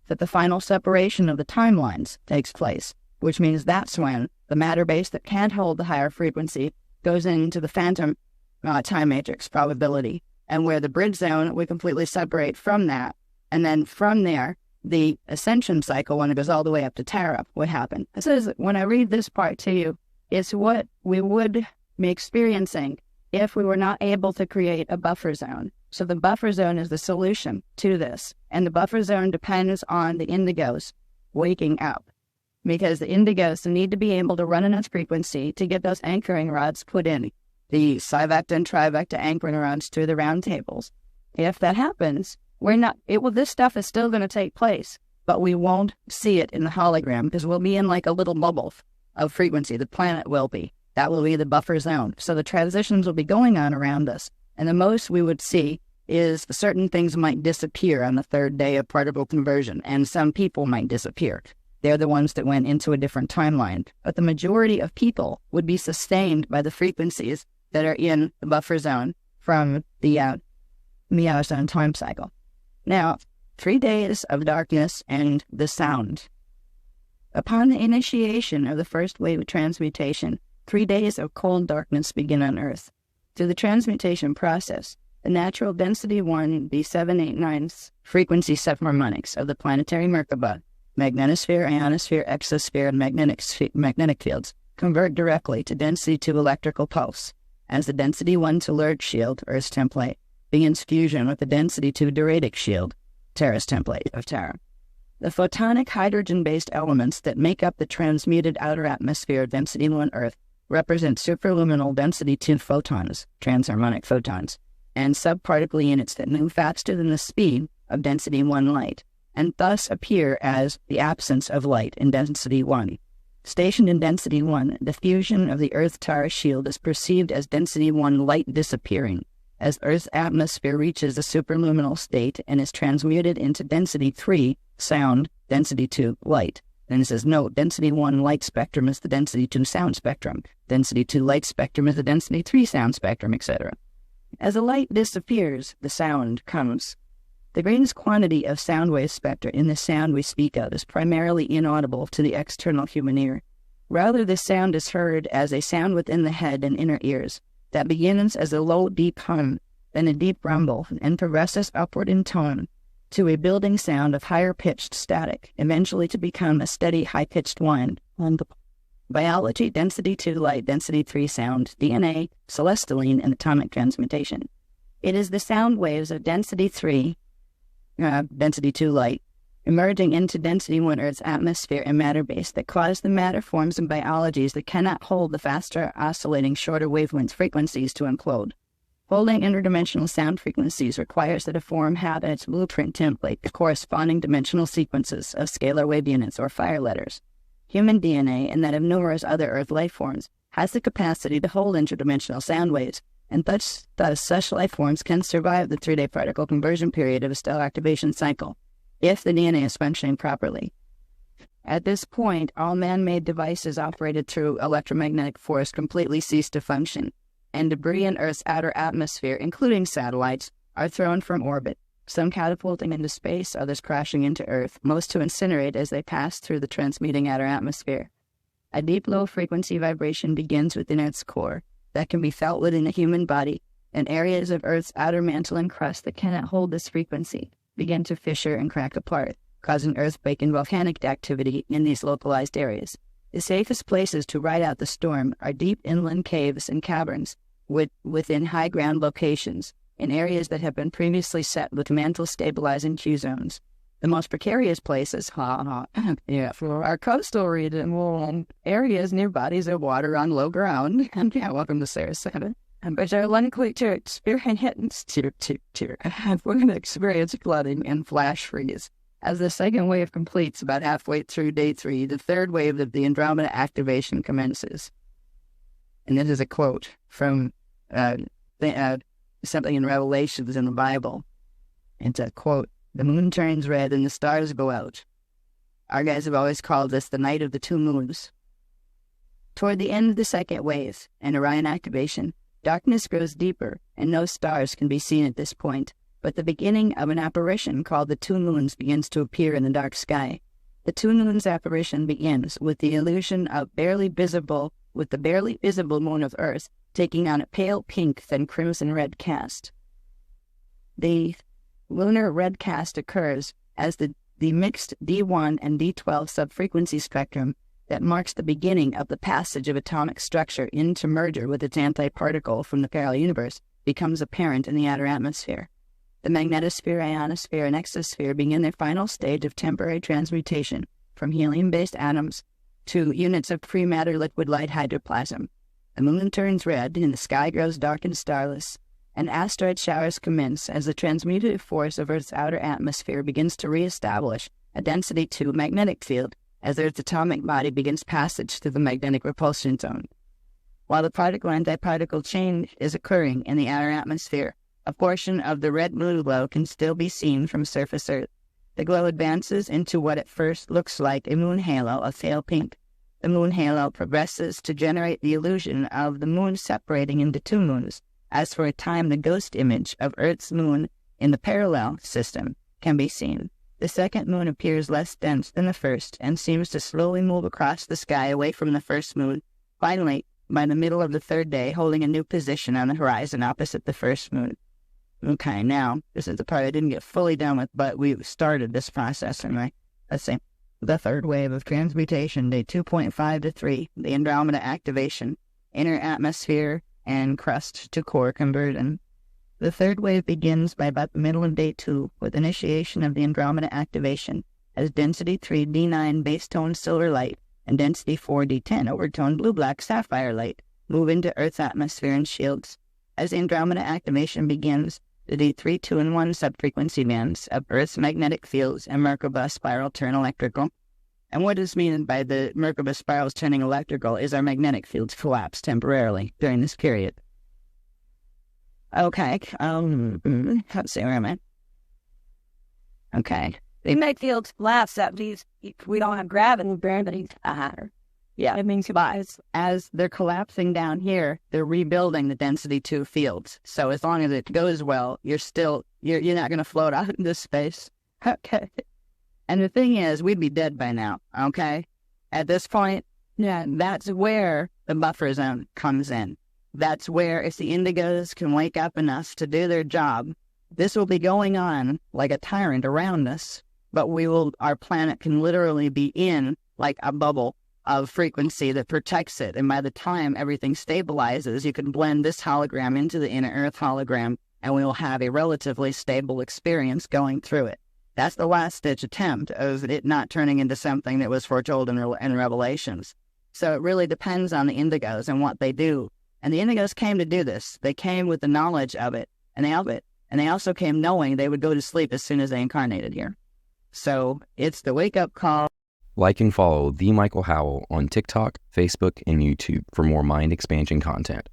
that the final separation of the timelines takes place, which means that's when the matter base that can't hold the higher frequency goes into the phantom time matrix probability, and where the bridge zone would completely separate from that. And then from there, the ascension cycle, when it goes all the way up to Tara, would happen. This is, when I read this part to you, it's what we would be experiencing if we were not able to create a buffer zone. So the buffer zone is the solution to this. And the buffer zone depends on the indigos waking up, because the indigos need to be able to run enough frequency to get those anchoring rods put in, the trivecta and trivecta anchoring rods to the round tables. If that happens, this stuff is still going to take place, but we won't see it in the hologram because we'll be in like a little bubble of frequency. The planet will be. That will be the buffer zone. So the transitions will be going on around us. And the most we would see is certain things might disappear on the third day of particle conversion, and some people might disappear. They're the ones that went into a different timeline. But the majority of people would be sustained by the frequencies that are in the buffer zone from the meow zone time cycle. Now, 3 days of darkness and the sound. Upon the initiation of the first wave of transmutation, 3 days of cold darkness begin on Earth. Through the transmutation process, the natural density 1 B789's frequency subharmonics of the planetary Merkaba, magnetosphere, ionosphere, exosphere, and magnetic fields convert directly to density 2 electrical pulse, as the density 1 telluric shield, Earth's template, begins fusion with the density 2 diuretic shield, Terra's template of Terra. The photonic hydrogen-based elements that make up the transmuted outer atmosphere of density 1 Earth represent superluminal density 2 photons, transharmonic photons, and subparticle units that move faster than the speed of density 1 light, and thus appear as the absence of light in density 1. Stationed in density 1, the fusion of the Earth-Tara shield is perceived as density 1 light disappearing, as Earth's atmosphere reaches the superluminal state and is transmuted into density 3 sound, density 2 light. And it says, note, density 1 light spectrum is the density 2 sound spectrum. Density 2 light spectrum is the density 3 sound spectrum, etc. As the light disappears, the sound comes. The greatest quantity of sound wave spectra in the sound we speak of is primarily inaudible to the external human ear. Rather, the sound is heard as a sound within the head and inner ears that begins as a low, deep hum, then a deep rumble, and progresses upward in tone to a building sound of higher-pitched static, eventually to become a steady, high-pitched whine. Biology, density 2 light, density 3 sound, DNA, celestaline, and atomic transmutation. It is the sound waves of density 3, density 2 light, emerging into density 1 Earth's atmosphere and matter base that cause the matter forms and biologies that cannot hold the faster oscillating shorter wavelength frequencies to implode. Holding interdimensional sound frequencies requires that a form have in its blueprint template the corresponding dimensional sequences of scalar wave units or fire letters. Human DNA, and that of numerous other Earth life forms, has the capacity to hold interdimensional sound waves, and thus such life forms can survive the 3-day particle conversion period of a stellar activation cycle, if the DNA is functioning properly. At this point, all man-made devices operated through electromagnetic force completely cease to function, and debris in Earth's outer atmosphere, including satellites, are thrown from orbit, some catapulting into space, others crashing into Earth, most to incinerate as they pass through the transmuting outer atmosphere. A deep low-frequency vibration begins within Earth's core that can be felt within the human body, and areas of Earth's outer mantle and crust that cannot hold this frequency begin to fissure and crack apart, causing earthquake and volcanic activity in these localized areas. The safest places to ride out the storm are deep inland caves and caverns within high ground locations, in areas that have been previously set with mantle-stabilizing Q zones. The most precarious places for our coastal region areas near bodies of water on low ground, and welcome to Sarasota, which are likely to experience flooding and flash freeze. As the second wave completes about halfway through day 3, the third wave of the Andromeda activation commences. And this is a quote from something in Revelations in the Bible. It's a quote, "The moon turns red and the stars go out." Our guys have always called this the night of the 2 moons. Toward the end of the second wave and Orion activation, darkness grows deeper and no stars can be seen at this point, but the beginning of an apparition called the two moons begins to appear in the dark sky. The two moons apparition begins with the illusion of the barely visible moon of Earth taking on a pale pink then crimson red cast. The lunar red cast occurs as the mixed D1 and D12 subfrequency spectrum that marks the beginning of the passage of atomic structure into merger with its antiparticle from the parallel universe becomes apparent in the outer atmosphere. The magnetosphere, ionosphere, and exosphere begin their final stage of temporary transmutation from helium-based atoms to units of pre-matter liquid light hydroplasm. The moon turns red, and the sky grows dark and starless, and asteroid showers commence as the transmutative force of Earth's outer atmosphere begins to reestablish a density 2 magnetic field as Earth's atomic body begins passage through the magnetic repulsion zone. While the particle-antiparticle change is occurring in the outer atmosphere, a portion of the red moon glow can still be seen from surface Earth. The glow advances into what at first looks like a moon halo of pale pink. The moon halo progresses to generate the illusion of the moon separating into two moons, as for a time the ghost image of Earth's moon in the parallel system can be seen. The second moon appears less dense than the first and seems to slowly move across the sky away from the first moon, finally, by the middle of the third day, holding a new position on the horizon opposite the first moon. Okay, now, this is the part I didn't get fully done with, but we started this process anyway. Let's see. The third wave of transmutation, day 2.5 to 3, the Andromeda activation, inner atmosphere and crust to core conversion. The third wave begins by about the middle of day 2 with initiation of the Andromeda activation as density 3 D9 base tone silver light and density 4 D10 overtone blue-black sapphire light move into Earth's atmosphere and shields. As the Andromeda activation begins, the D3, 2, and 1 subfrequency bands of Earth's magnetic fields and Merkaba spiral turn electrical. And what is meant by the Merkaba spirals turning electrical is our magnetic fields collapse temporarily during this period. Okay, let's see, where am I? Okay. The magnetic fields collapse, that means we don't have gravity. Yeah, it means as they're collapsing down here, they're rebuilding the density 2 fields. So as long as it goes well, you're not going to float out into space. Okay. And the thing is, we'd be dead by now, okay? At this point, yeah, that's where the buffer zone comes in. That's where, if the indigos can wake up enough to do their job, this will be going on like a tyrant around us, but our planet can literally be in like a bubble of frequency that protects it. And by the time everything stabilizes, you can blend this hologram into the inner Earth hologram, and we will have a relatively stable experience going through it. That's the last-ditch attempt of it not turning into something that was foretold in Revelations. So it really depends on the indigos and what they do. And the indigos came to do this. They came with the knowledge of it, and they also came knowing they would go to sleep as soon as they incarnated here. So it's the wake-up call. Like and follow The Michael Howell on TikTok, Facebook, and YouTube for more mind expansion content.